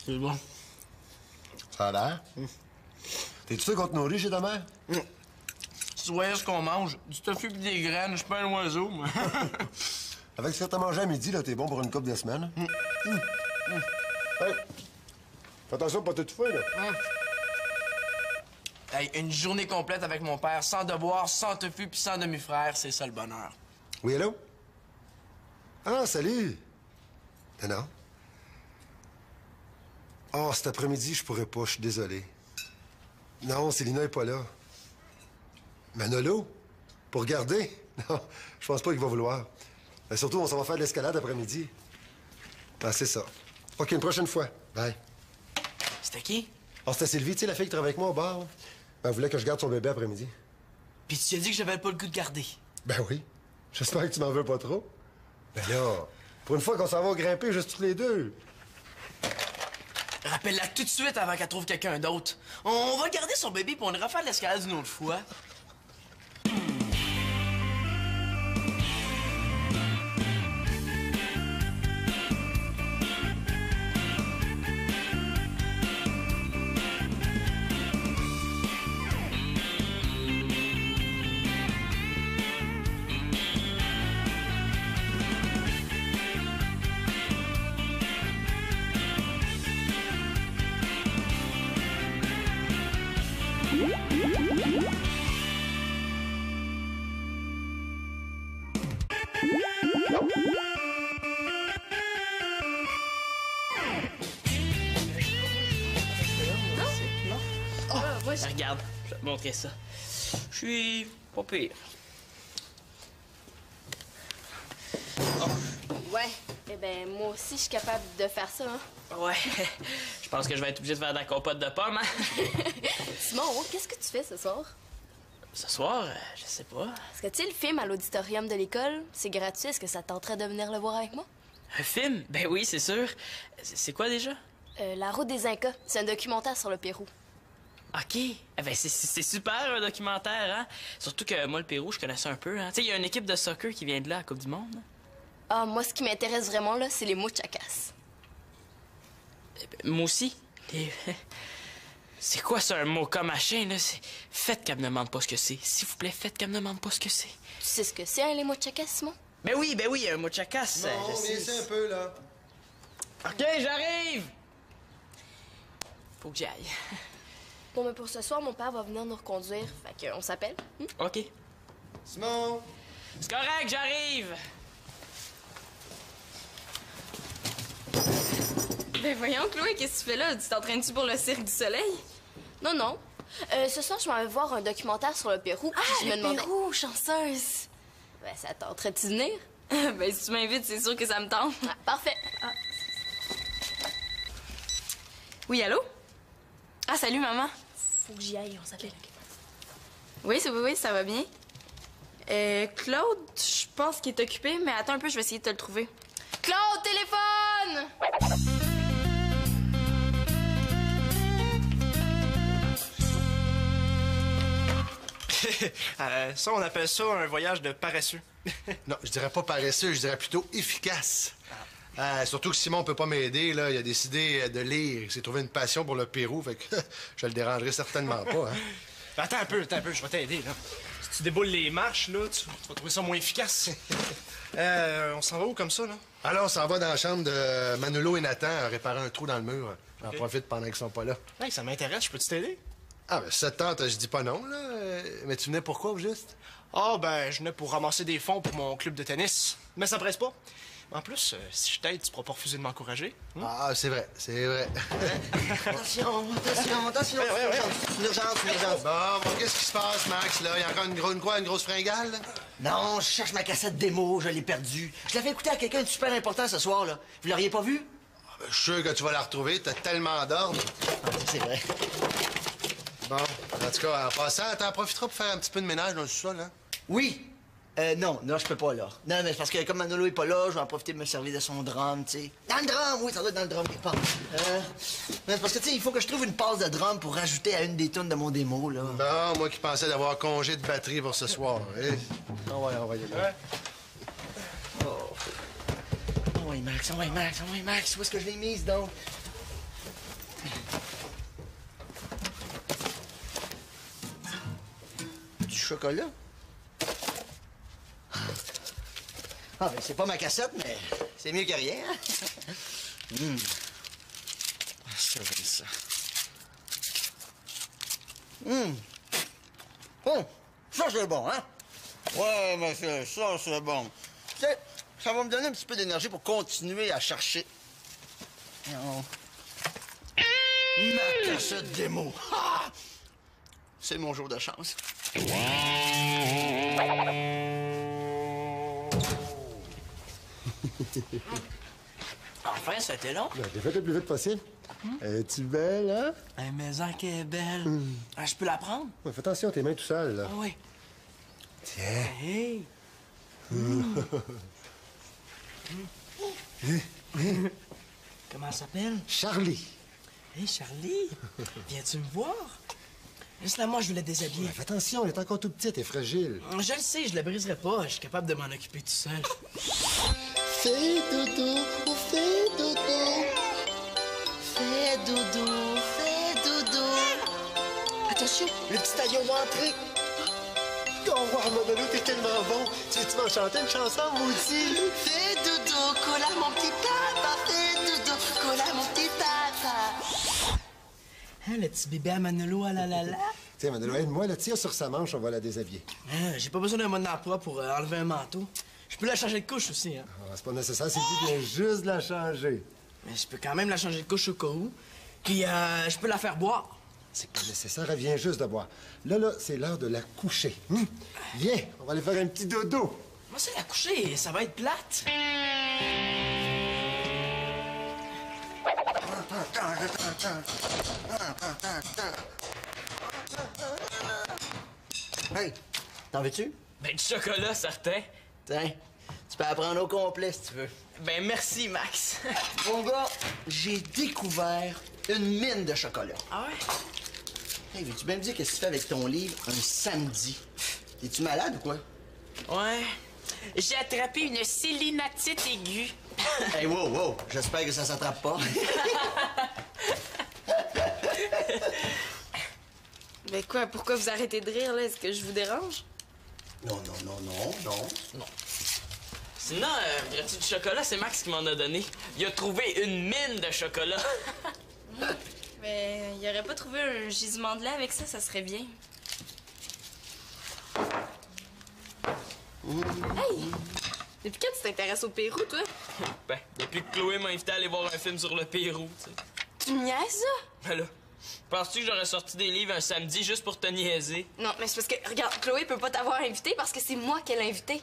C'est bon. Ça a l'air. T'es-tu sûr qu'on te nourrit chez ta mère? Tu voyais ce qu'on mange, du tofu pis des graines, je suis pas un oiseau, moi. Avec ce que t'as mangé à midi, là, t'es bon pour une couple de semaines. Hey, fais attention de pas t'étouffer, là. Hey, une journée complète avec mon père, sans devoir, sans tofu pis sans demi-frère, c'est ça le bonheur. Oui, allô? Ah, salut! Non? Oh, cet après-midi, je pourrais pas, je suis désolé. Non, Célina est pas là. Manolo? Pour regarder? Non, je pense pas qu'il va vouloir. Mais surtout, on s'en va faire de l'escalade après-midi. Ah, c'est ça. OK, une prochaine fois. Bye. C'était qui? Oh, c'était Sylvie, tu sais, la fille qui travaille avec moi au bar. Là. Elle voulait que je garde son bébé après-midi. Pis tu as dit que j'avais pas le goût de garder. Ben oui. J'espère que tu m'en veux pas trop. Ben là, pour une fois qu'on s'en va grimper juste tous les deux. Rappelle-la tout de suite avant qu'elle trouve quelqu'un d'autre. On va garder son bébé pour on ira faire l'escalade une autre fois. Regarde, je vais te montrer ça. Je suis pas pire. Ouais, eh ben moi aussi je suis capable de faire ça, hein. Ouais, je pense que je vais être obligé de faire de la compote de pommes, hein? Simon, qu'est-ce que tu fais ce soir? Ce soir, je sais pas. Est-ce que tu sais le film à l'auditorium de l'école? C'est gratuit, est-ce que ça te tenterait de venir le voir avec moi? Un film? Ben oui, c'est sûr. C'est quoi déjà? La route des Incas, c'est un documentaire sur le Pérou. OK. Eh ben, c'est super, un documentaire, hein? Surtout que moi, le Pérou, je connais ça un peu, hein? Tu sais, il y a une équipe de soccer qui vient de là à la Coupe du Monde. Ah, moi, ce qui m'intéresse vraiment, là, c'est les muchachas. Eh ben, moi aussi. C'est quoi ça, un mot comme machin, là? Faites qu'elle me demande pas ce que c'est. S'il vous plaît, faites qu'elle me demande pas ce que c'est. Tu sais ce que c'est, hein, les muchachas, Simon? Ben oui, un muchachas. Non, viens un peu, là. OK, j'arrive! Faut que j'y aille. Bon, mais pour ce soir, mon père va venir nous reconduire, fait qu'on s'appelle. OK. Simon! C'est correct, j'arrive! Ben voyons, Chloé, qu'est-ce que tu fais là? Tu t'entraînes-tu pour le Cirque du Soleil? Non, non. Ce soir, je m'en vais voir un documentaire sur le Pérou. Ah, je me le demandais... Pérou, chanceuse! Ben, ça tenterait-tu de venir? Ben si tu m'invites, c'est sûr que ça me tente. Ah, parfait. Oui, allô? Ah, salut, maman. Faut que j'y aille, on s'appelle. Oui, ça va bien. Claude, je pense qu'il est occupé, mais attends un peu, je vais essayer de te le trouver. Claude, téléphone! Ça, on appelle ça un voyage de paresseux. Non, je dirais pas paresseux, je dirais plutôt efficace. Surtout que Simon peut pas m'aider, là. Il a décidé de lire. Il s'est trouvé une passion pour le Pérou, fait que je le dérangerai certainement pas, hein. Attends un peu, je vais t'aider, là. Si tu déboules les marches, là, tu vas trouver ça moins efficace. On s'en va où comme ça, là? Alors, on s'en va dans la chambre de Manolo et Nathan à réparer un trou dans le mur. J'en Ok. profite pendant qu'ils sont pas là. Hey, ça m'intéresse, je peux-tu t'aider? Ah, ben, si ça te tente, je dis pas non, là. Mais tu venais pourquoi, au juste? Ah, ben, je venais pour ramasser des fonds pour mon club de tennis. Mais ça presse pas. En plus, si je t'aide, tu pourras pas refuser de m'encourager. Ah, c'est vrai, c'est vrai. Attention, une urgence. Bon, qu'est-ce qui se passe, Max, là? Il y a encore une grosse fringale, là? Non, je cherche ma cassette démo, je l'ai perdue. Je l'avais écoutée à quelqu'un de super important ce soir, là. Vous l'auriez pas vue? Ah, ben, je suis sûr que tu vas la retrouver, t'as tellement d'ordre. Ah, c'est vrai. Bon, en tout cas, en passant, t'en profiteras pour faire un petit peu de ménage dans le sous-sol, hein? Oui. Non, je peux pas, là. Non, mais c'est parce que comme Manolo est pas là, je vais en profiter de me servir de son drum, tu sais. Dans le drum, oui, ça doit être dans le drum quelque part. Mais c'est parce que, tu sais, il faut que je trouve une passe de drum pour rajouter à une des tunes de mon démo, là. Non, moi qui pensais d'avoir congé de batterie pour ce soir. Eh? On va y aller. Oh, ouais, Max, où est-ce que je l'ai mise, donc? chocolat. Ah, ben, c'est pas ma cassette, mais c'est mieux que rien, hein? Ça, j'aime ça. Oh, ça, c'est bon, hein? Ouais, monsieur, ça, c'est bon. Tu sais, ça va me donner un petit peu d'énergie pour continuer à chercher. Non. Ma cassette démo. Ah! C'est mon jour de chance. Enfin, ça a été long. Ben, t'es fait le plus vite possible. Es-tu belle, hein? Hey, mais en qu'elle est belle. Ah, je peux la prendre? Ouais, fais attention, tes mains tout seules, là. Ah oui. Tiens. Hey! Comment elle s'appelle? Charlie. Hey, Charlie! Viens-tu me voir? Laisse-la moi, je vais la déshabiller. Ouais, fais attention, elle est encore tout petite et fragile. Je le sais, je la briserai pas. Je suis capable de m'en occuper tout seul. Fais dodo, fais dodo. Fais dodo, fais dodo. Attention, le petit aillon va entrer. Oh, wow, Manolo, t'es tellement bon. Tu veux-tu m'en chanter une chanson, maudit? Fais dodo, colla mon petit papa. Fais dodo, colla mon petit papa. Hein, le petit bébé à Manolo, ah là là là. Tiens, Manolo, aide-moi, là, tire sur sa manche, on va la déshabiller. Hein, j'ai pas besoin d'un mode d'emploi pour enlever un manteau. Je peux la changer de couche aussi, hein. Ah, c'est pas nécessaire, c'est lui qui vient juste de la changer. Mais je peux quand même la changer de couche au cas où. Puis je peux la faire boire. C'est pas nécessaire, elle vient juste de boire. Là, c'est l'heure de la coucher. Viens, on va aller faire un petit dodo. Moi, c'est la coucher, ça va être plate. Hey, t'en veux-tu? Ben, du chocolat, certain. Tiens, tu peux apprendre au complet si tu veux. Ben, merci, Max. Mon gars, j'ai découvert une mine de chocolat. Ah ouais? Hey, veux-tu bien me dire qu'est-ce que tu fais avec ton livre un samedi? Es-tu malade ou quoi? Ouais. J'ai attrapé une célinatite aiguë. Hey, wow, j'espère que ça s'attrape pas. Ben quoi, pourquoi vous arrêtez de rire, là? Est-ce que je vous dérange? Non. Sinon, y a-tu du chocolat? C'est Max qui m'en a donné. Il a trouvé une mine de chocolat. Ben, il aurait pas trouvé un gisement de lait avec ça, ça serait bien. Hey! Depuis quand tu t'intéresses au Pérou, toi? Ben, depuis que Chloé m'a invité à aller voir un film sur le Pérou, tu sais. Tu me niaises, ça? Ben là, penses-tu que j'aurais sorti des livres un samedi juste pour te niaiser? Non, mais c'est parce que, regarde, Chloé peut pas t'avoir invité parce que c'est moi qui l'ai invité.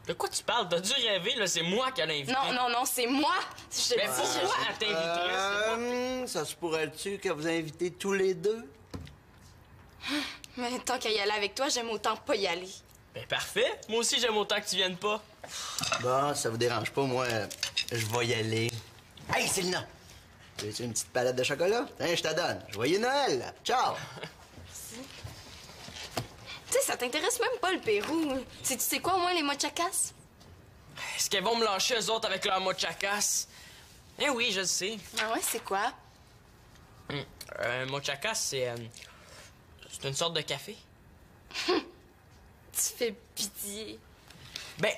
De quoi tu parles? T'as dû rêver, là, c'est moi qui l'ai invité. Non, c'est moi! Mais pourquoi elle t'inviterait? Ça se pourrait-tu que vous invitez tous les deux? Mais tant qu'à y aller avec toi, j'aime autant pas y aller. Ben parfait. Moi aussi, j'aime autant que tu viennes pas. Bon, ça vous dérange pas, moi, je vais y aller. Hey, Célina! Veux-tu une petite palette de chocolat? Tiens, je te donne. Joyeux Noël! Ciao! Tu sais, ça t'intéresse même pas le Pérou. Tu sais quoi au moins les mochacas? Est-ce qu'elles vont me lâcher eux autres avec leur mochacas? Eh oui, je le sais. Ah ouais, c'est quoi? Un mochacas, c'est une sorte de café. Tu fais pitié. Ben,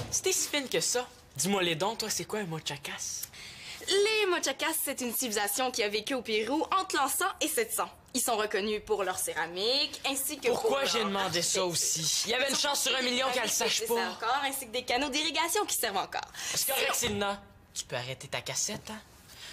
si t'es si fine que ça, dis-moi les dons, toi, c'est quoi un mochacas? Les mochacas, c'est une civilisation qui a vécu au Pérou entre l'an 100 et 700. Ils sont reconnus pour leur céramique, ainsi que Pourquoi pour j'ai leur demandé ça aussi? Il y avait une chance sur 1 million qu'elle le sache C'est pas. ça encore, ainsi que des canaux d'irrigation qui servent encore. C'est correct, Célina. Tu peux arrêter ta cassette, hein?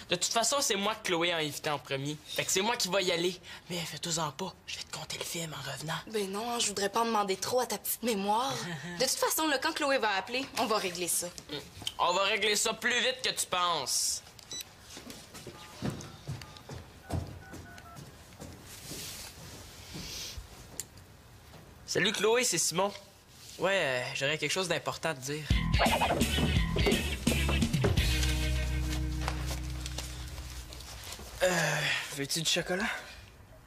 De toute façon, c'est moi que Chloé a invité en premier. Fait que c'est moi qui vais y aller. Mais fais-toi-en pas. Je vais te compter le film en revenant. Ben non, je voudrais pas en demander trop à ta petite mémoire. De toute façon, là, quand Chloé va appeler, on va régler ça. On va régler ça plus vite que tu penses. Salut Chloé, c'est Simon. Ouais, j'aurais quelque chose d'important à te dire. Veux-tu du chocolat?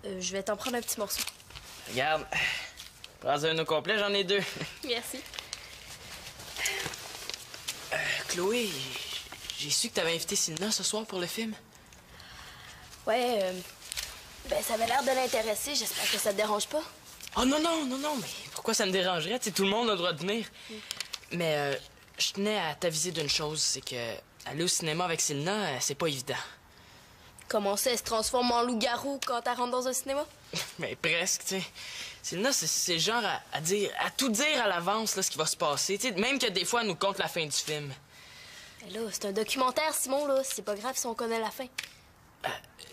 Je vais t'en prendre un petit morceau. Regarde, prends un au complet, j'en ai 2. Merci. Chloé, j'ai su que t'avais invité Célina ce soir pour le film. Ouais, ben ça avait l'air de l'intéresser. J'espère que ça te dérange pas. Oh non, mais pourquoi ça me dérangerait? Tu sais, tout le monde a le droit de venir. Mais je tenais à t'aviser d'une chose, c'est que aller au cinéma avec Selena, c'est pas évident. Comment ça, elle se transforme en loup-garou quand elle rentre dans un cinéma? Mais presque, tu sais. Selena, c'est le genre à tout dire à l'avance, là, ce qui va se passer. Tu sais, même que des fois, elle nous conte la fin du film. Mais là, c'est un documentaire, Simon, là. C'est pas grave si on connaît la fin.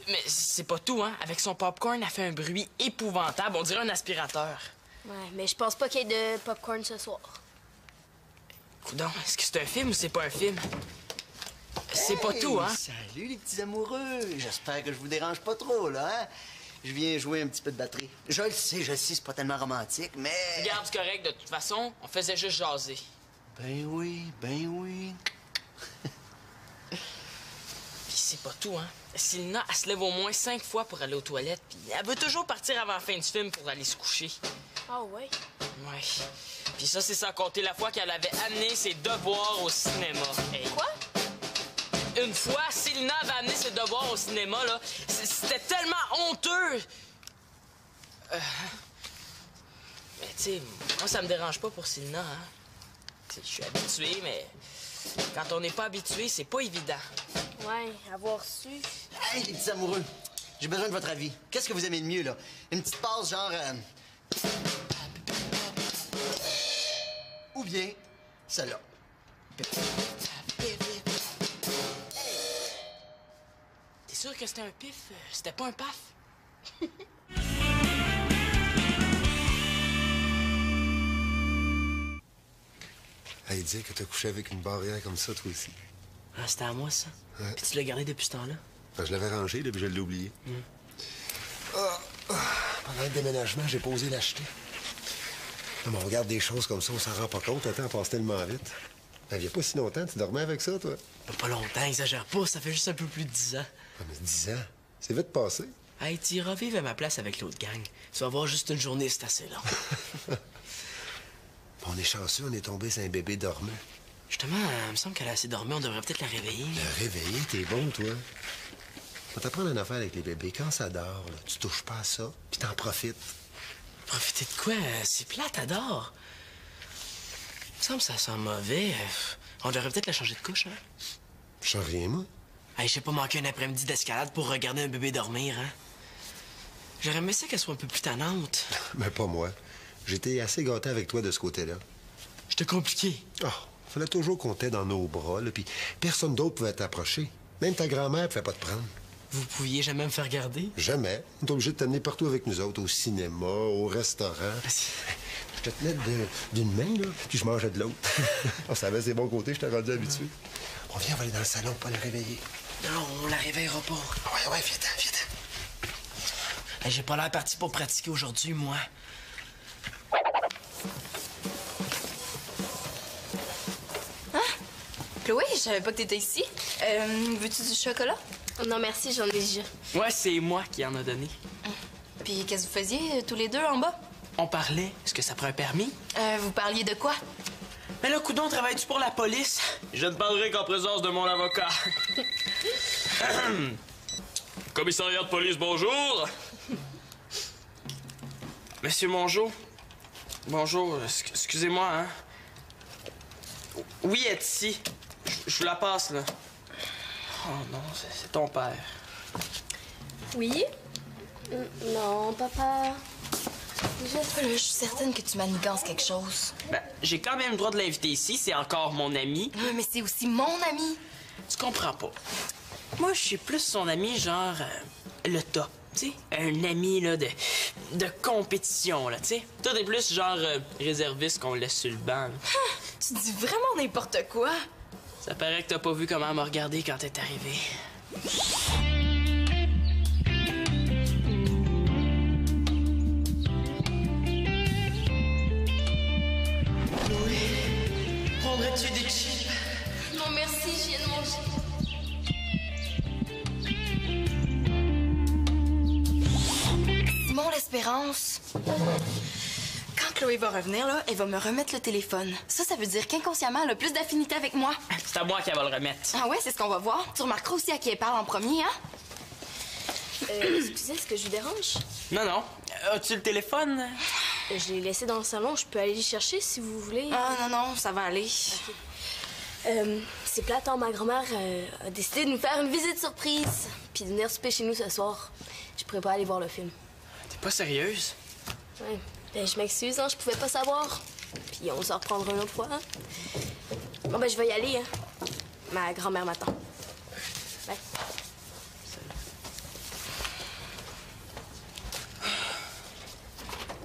Mais c'est pas tout, hein. Avec son popcorn, elle fait un bruit épouvantable. On dirait un aspirateur. Ouais, mais je pense pas qu'il y ait de popcorn ce soir. Coudon, est-ce que c'est un film ou c'est pas un film? C'est pas tout, hein? Salut, les petits amoureux. J'espère que je vous dérange pas trop, là, hein? Je viens jouer un petit peu de batterie. Je le sais, c'est pas tellement romantique, mais... Regarde, c'est correct. De toute façon, on faisait juste jaser. Ben oui, ben oui. Puis c'est pas tout, hein? Selena, elle se lève au moins 5 fois pour aller aux toilettes, puis elle veut toujours partir avant la fin du film pour aller se coucher. Ah ouais? Ouais. Puis ça, c'est sans compter la fois qu'elle avait amené ses devoirs au cinéma. Hey. Quoi? Une fois, Selena avait amené ses devoirs au cinéma, là. C'était tellement honteux! Mais tu sais, moi, ça me dérange pas pour Selena, hein. Je suis habitué, mais quand on n'est pas habitué, c'est pas évident. Ouais, avoir su. Hey, les petits amoureux, j'ai besoin de votre avis. Qu'est-ce que vous aimez de mieux, là? Une petite passe genre... Ou bien celle-là. T'es sûr que c'était un pif? C'était pas un paf? Elle dit que t'as couché avec une barrière comme ça, toi aussi. Ah, c'était à moi, ça. Ouais. Puis tu l'as gardé depuis ce temps-là? Enfin, je l'avais rangé, là, puis je l'ai oublié. Pendant le déménagement, j'ai pas osé l'acheter. Non, mais on regarde des choses comme ça, on s'en rend pas compte. Le temps passe tellement vite. Il y a pas si longtemps, tu dormais avec ça, toi? Pas longtemps, exagère pas, ça fait juste un peu plus de 10 ans. Ah, mais 10 ans, c'est vite passé. Hey, tu iras vivre à ma place avec l'autre gang. Tu vas voir juste une journée, c'est assez long. On est chanceux, on est tombé sur un bébé dormant. Justement, il me semble qu'elle a assez dormi, on devrait peut-être la réveiller. Le réveiller, t'es bon, toi. On t'apprendre une affaire avec les bébés. Quand ça dort, là, tu touches pas à ça, puis t'en profites. Profiter de quoi? C'est plate, adore. Il me semble que ça sent mauvais. On devrait peut-être la changer de couche, hein? Je sens rien, moi. Hey, je sais pas manquer un après-midi d'escalade pour regarder un bébé dormir, hein? J'aurais aimé ça qu'elle soit un peu plus tannante. Mais pas moi. J'étais assez gâté avec toi de ce côté-là. J'étais compliqué. Ah, fallait toujours qu'on t'ait dans nos bras, là, puis personne d'autre pouvait t'approcher. Même ta grand-mère pouvait pas te prendre. Vous pouviez jamais me faire garder? Jamais. On est obligé de t'amener partout avec nous autres, au cinéma, au restaurant. Je te tenais d'une main, là, puis je mangeais de l'autre. On savait ses bons côtés, je t'ai rendu habitué. On vient, on va aller dans le salon pour pas la réveiller. Non, on la réveillera pas. Ouais, viens-t'en. Hey, j'ai pas l'air parti pour pratiquer aujourd'hui, moi. Chloé, je savais pas que t'étais ici. Veux-tu du chocolat? Non, merci, j'en ai déjà. Ouais, c'est moi qui en a donné. Puis qu'est-ce que vous faisiez tous les deux en bas? On parlait. Est-ce que ça prend un permis? Vous parliez de quoi? Mais là, coudon, travailles-tu pour la police? Je ne parlerai qu'en présence de mon avocat. Commissariat de police, bonjour. Monsieur Mongeau. Bonjour, excusez-moi, hein. Oui, elle est ici. Je vous la passe, là. Oh non, c'est ton père. Oui? Non, papa. Je suis certaine que tu manigances quelque chose. Ben, j'ai quand même le droit de l'inviter ici, c'est encore mon ami. Mais c'est aussi mon ami. Tu comprends pas. Moi, je suis plus son ami, genre le top, tu sais. Un ami, là, de compétition, là, tu sais. Toi, t'es plus genre réserviste qu'on laisse sur le banc, là. Tu dis vraiment n'importe quoi. Ça paraît que t'as pas vu comment elle m'a regardé quand t'es arrivé. Prendrais-tu des chips? Non, merci, je viens de manger. Simon l'Espérance. Quand Chloé va revenir, là, elle va me remettre le téléphone. Ça veut dire qu'inconsciemment, elle a plus d'affinité avec moi. C'est à moi qu'elle va le remettre. Ah ouais, c'est ce qu'on va voir. Tu remarqueras aussi à qui elle parle en premier, hein? Excusez, est-ce que je vous dérange? Non. As-tu le téléphone? Je l'ai laissé dans le salon. Je peux aller le chercher si vous voulez. Ah, non, ça va aller. C'est plate, hein, ma grand-mère a décidé de nous faire une visite surprise. Puis de venir souper chez nous ce soir. Je pourrais pas aller voir le film. T'es pas sérieuse? Ouais. Ben, je m'excuse, hein, je pouvais pas savoir. Puis on se reprendra une autre fois, hein. Bon, ben, je vais y aller, hein. Ma grand-mère m'attend. Bye.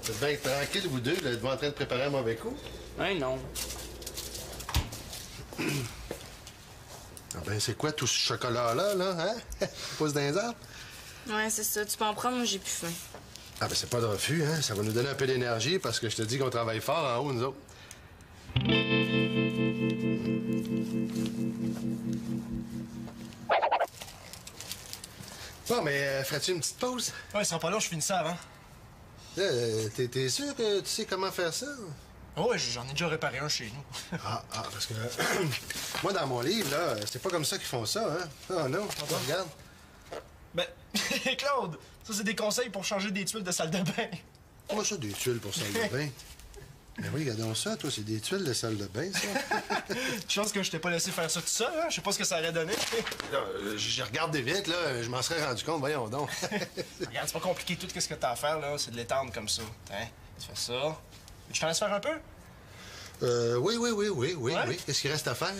Vous êtes bien tranquille, vous deux, là, êtes-vous en train de préparer un mauvais coup? Ouais, non. Ah ben, c'est quoi tout ce chocolat-là, là, hein? Il pousse dans les arbres? Ouais, c'est ça. Tu peux en prendre, moi, j'ai plus faim. Ah ben, c'est pas de refus, hein? Ça va nous donner un peu d'énergie parce que je te dis qu'on travaille fort en haut, nous autres. Bon, mais ferais-tu une petite pause? Ouais, ils sont pas là, je finis ça avant. Là, t'es sûr que tu sais comment faire ça? Oh, ouais, j'en ai déjà réparé un chez nous. Parce que moi, dans mon livre, là, c'est pas comme ça qu'ils font ça, hein? Ah non, regarde. Ben, Claude, ça, c'est des conseils pour changer des tuiles de salle de bain. Moi, ça, des tuiles pour salle de bain. Mais oui, regardons ça, toi, c'est des tuiles de salle de bain, ça. Je pense que je t'ai pas laissé faire ça tout seul, hein? Je sais pas ce que ça aurait donné. Là, je regarde vite, là, je m'en serais rendu compte, voyons donc. Regarde, c'est pas compliqué, tout ce que t'as à faire, là, c'est de l'étendre comme ça. Hein? Tu fais ça. Tu t'en laisses faire un peu? Oui. Ouais? Qu'est-ce qu'il reste à faire?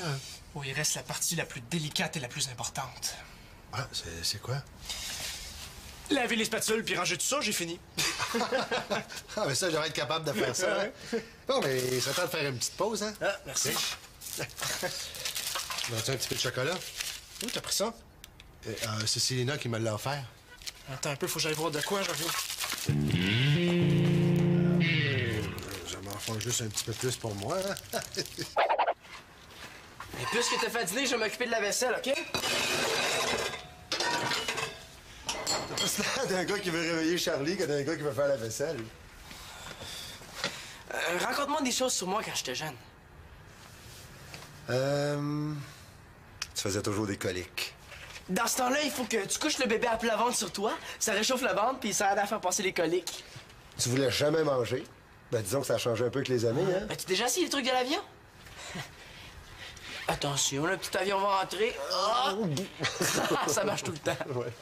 Oh, il reste la partie la plus délicate et la plus importante. Ah, c'est quoi? Laver les spatules puis ranger tout ça, j'ai fini. Ah, mais ça, j'aurais être capable de faire ça. Hein? Bon, mais ça tente de faire une petite pause, hein? Ah, merci. Veux-tu un petit peu de chocolat? Où t'as pris ça? C'est Célina qui me l'a offert. Attends un peu, faut que j'aille voir de quoi, je reviens. Je m'en fais juste un petit peu plus pour moi, hein? Et puisque t'as fait dîner, je vais m'occuper de la vaisselle, OK? T'as pas l'air d'un gars qui veut réveiller Charlie que d'un gars qui veut faire la vaisselle. Raconte-moi des choses sur moi quand j'étais jeune. Tu faisais toujours des coliques. Dans ce temps-là, il faut que tu couches le bébé à plat ventre sur toi, ça réchauffe le ventre, puis ça aide à faire passer les coliques. Tu voulais jamais manger. Ben, disons que ça a changé un peu avec les années, hein? As-tu déjà essayé les trucs de l'avion? Attention, le petit avion va entrer. Ah! Ça marche tout le temps. Ouais.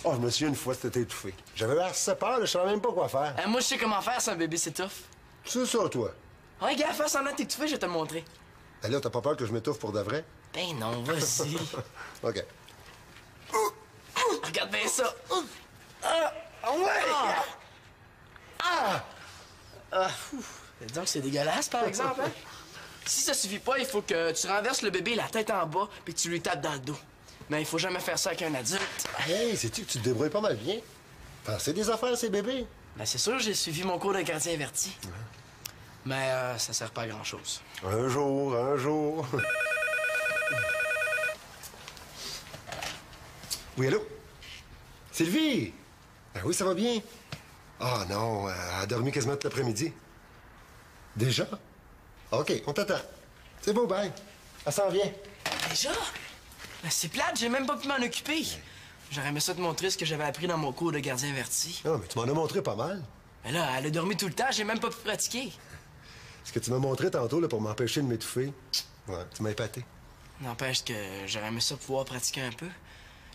Oh, je me souviens une fois, c'était étouffé. J'avais assez peur, là, je savais même pas quoi faire. Moi, je sais comment faire, c'est un bébé, c'est tough. C'est ça, toi. Ouais, gars, fais semblant de t'étouffer, je vais te le montrer. Ben là, t'as pas peur que je m'étouffe pour de vrai? Ben non, vas-y. OK. Regarde bien ça. Ouais! Disons que c'est dégueulasse, par exemple, hein? Si ça suffit pas, il faut que tu renverses le bébé la tête en bas puis que tu lui tapes dans le dos. Mais il faut jamais faire ça avec un adulte. Hey, sais-tu que tu te débrouilles pas mal bien? C'est des affaires, ces bébés. Ben c'est sûr, j'ai suivi mon cours de gardien averti. Mais ça sert pas à grand-chose. Un jour. Oui, allô? Sylvie! Ben oui, ça va bien. Ah non, elle a dormi quasiment tout l'après-midi. Déjà? OK, on t'attend. C'est beau, bye. Elle s'en vient. Déjà? Ben c'est plate, j'ai même pas pu m'en occuper. J'aurais aimé ça te montrer ce que j'avais appris dans mon cours de gardien averti. Non, mais tu m'en as montré pas mal. Mais là, elle a dormi tout le temps, j'ai même pas pu pratiquer. Ce que tu m'as montré tantôt là, pour m'empêcher de m'étouffer, ouais, tu m'as épaté. N'empêche que j'aurais aimé ça pouvoir pratiquer un peu.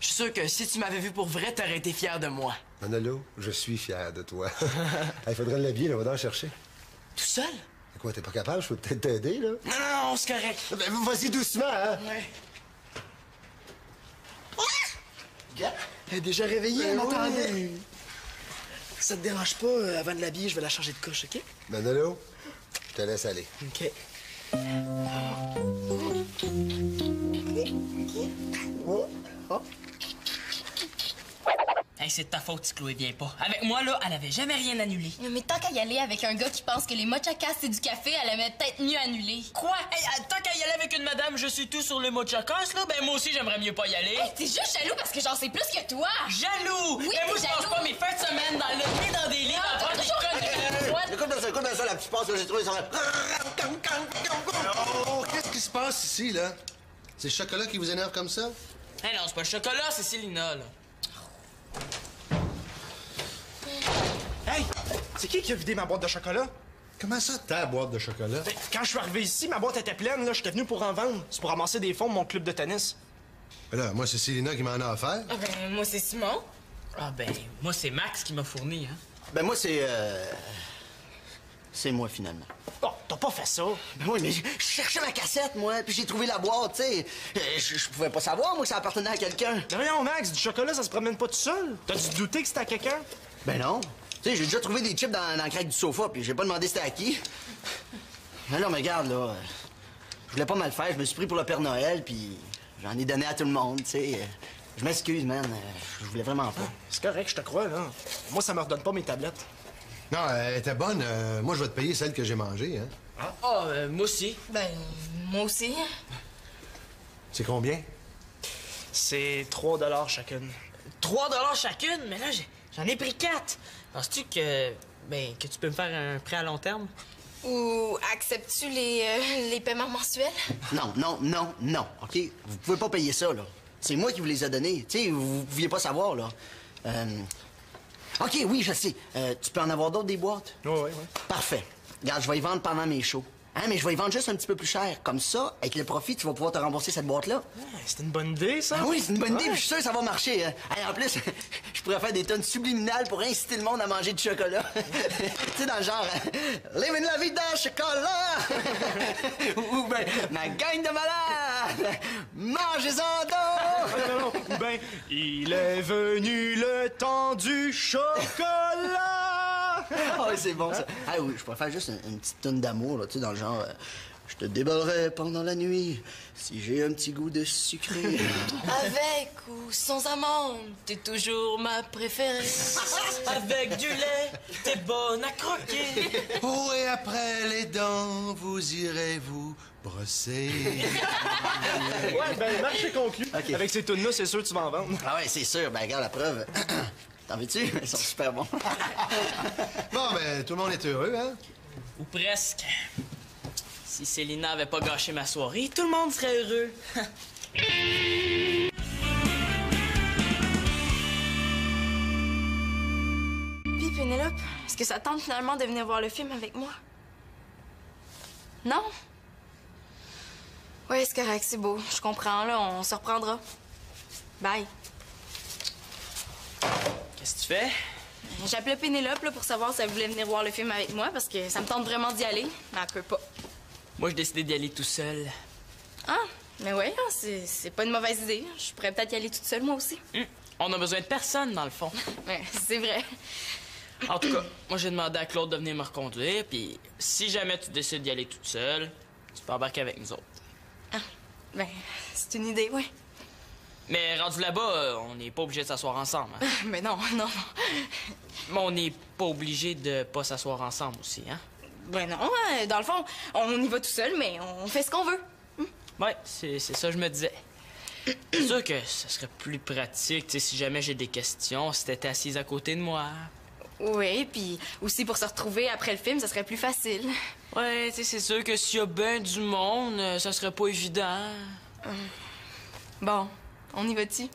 Je suis sûr que si tu m'avais vu pour vrai, t'aurais été fier de moi. Manolo, je suis fier de toi. Il faudrait l'habiller, là, va t'en chercher. Tout seul? Quoi, t'es pas capable? Je peux peut-être t'aider, là? Non, c'est correct. Ben, vas-y doucement, hein? Ouais. Elle est déjà réveillée, elle m'attendait. Oui. Ça te dérange pas, avant de l'habiller, je vais la changer de couche, OK? Manolo, je te laisse aller. OK. Hey, c'est de ta faute si Chloé vient pas. Avec moi, là, elle avait jamais rien annulé. Mais tant qu'à y aller avec un gars qui pense que les mochakas c'est du café, elle aimerait peut-être mieux annuler. Quoi? Hey, tant qu'à y aller avec une madame, je suis tout sur le mochakas, là, ben moi aussi, j'aimerais mieux pas y aller. Hey, t'es juste jaloux parce que j'en sais plus que toi. Jaloux! Oui, mais moi, t'es je passe jaloux. pas mes fins de semaine dans le nez dans des livres à prendre des connes. Écoute bien ça, la petite passe que j'ai trouvée sur la... Oh, qu'est-ce qui se passe ici, là? C'est le chocolat qui vous énerve comme ça? Hey, non, c'est pas le chocolat, c'est Célina, là. Hey! C'est qui a vidé ma boîte de chocolat? Comment ça, ta boîte de chocolat? Ben, quand je suis arrivé ici, ma boîte était pleine, là. J'étais venu pour en vendre. C'est pour ramasser des fonds de mon club de tennis. Là, moi, c'est Célina qui m'en a offert. Ah ben, moi, c'est Simon. Ah ben, moi, c'est Max qui m'a fourni, hein. Ben moi, c'est moi, finalement. Oh, t'as pas fait ça. Ben oui, mais je cherchais ma cassette, moi, puis j'ai trouvé la boîte, tu sais. Je pouvais pas savoir, moi, que ça appartenait à quelqu'un. Ben voyons, Max, du chocolat, ça se promène pas tout seul. T'as dû te douter que c'était à quelqu'un? Ben non. Tu sais, j'ai déjà trouvé des chips dans la craque du sofa, puis j'ai pas demandé c'était à qui. Mais non, mais regarde, là, je voulais pas mal faire. Je me suis pris pour le Père Noël, puis j'en ai donné à tout le monde, tu sais. Je m'excuse, man. Je voulais vraiment pas. C'est correct, je te crois, là. Moi, ça me redonne pas mes tablettes. Non, elle était bonne. Moi, je vais te payer celle que j'ai mangée, hein. Ah, moi aussi. Ben, moi aussi. C'est combien? C'est 3 $ chacune. 3 $ chacune? Mais là, j'en ai pris 4. Penses-tu que tu peux me faire un prêt à long terme? Ou acceptes-tu les paiements mensuels? Non, non, non, non, OK? Vous pouvez pas payer ça, là. C'est moi qui vous les ai donnés. Tu sais, vous pouviez pas savoir, là. OK, oui, je sais. Tu peux en avoir d'autres, des boîtes? Oui. Parfait. Regarde, je vais y vendre pendant mes shows. Hein, mais je vais y vendre juste un petit peu plus cher. Comme ça, avec le profit, tu vas pouvoir te rembourser cette boîte-là. C'est une bonne idée, ça? Ah oui, c'est une bonne idée, puis je suis sûr que ça va marcher. Hein. Hey, en plus, je pourrais faire des tonnes subliminales pour inciter le monde à manger du chocolat. Tu sais, dans le genre, living la vie d'un chocolat! Ou ben, ma gang de malades! Mangez-en donc! Non. Ou ben, il est venu le temps du chocolat! Ah oui, c'est bon, ça. Ah oui, je pourrais faire juste une petite tonne d'amour, là, tu sais, dans le genre... je te déballerai pendant la nuit si j'ai un petit goût de sucré. Avec ou sans amande, t'es toujours ma préférée. Avec du lait, t'es bonne à croquer. Oh, et après les dents, vous irez vous brosser. Ouais, ben, marché conclu. OK. Avec ces tunes-là, c'est sûr que tu vas en vendre. Ah ouais, c'est sûr. Ben, regarde la preuve. T'en veux-tu? Ils sont super bons. Bon, ben, tout le monde est heureux, hein? Ou presque. Si Célina avait pas gâché ma soirée, tout le monde serait heureux. Puis Pénélope, est-ce que ça tente finalement de venir voir le film avec moi? Non? Ouais, c'est correct, c'est beau. Je comprends, là, on se reprendra. Bye. Qu'est-ce que tu fais? J'appelais Pénélope là, pour savoir si elle voulait venir voir le film avec moi parce que ça me tente vraiment d'y aller, mais elle peut pas. Moi, j'ai décidé d'y aller tout seul. Ah, mais ouais, c'est pas une mauvaise idée. Je pourrais peut-être y aller toute seule, moi aussi. On a besoin de personne, dans le fond. Ouais, c'est vrai. En tout cas, moi, j'ai demandé à Claude de venir me reconduire, puis si jamais tu décides d'y aller toute seule, tu peux embarquer avec nous autres. Ah, ben, c'est une idée, ouais. Mais rendu là-bas, on n'est pas obligé de s'asseoir ensemble. Hein? Mais non, non. Mais on n'est pas obligé de pas s'asseoir ensemble aussi, hein? Ben non, hein, dans le fond, on y va tout seul, mais on fait ce qu'on veut. Ouais, c'est ça que je me disais. C'est sûr que ce serait plus pratique, tu sais, si jamais j'ai des questions, si t'étais assise à côté de moi. Oui, puis aussi pour se retrouver après le film, ça serait plus facile. Ouais, tu sais, c'est sûr que s'il y a ben du monde, ça serait pas évident. Bon, on y va-tu?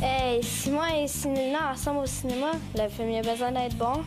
Hey, Simon et Célina ensemble au cinéma, le film a besoin d'être bon.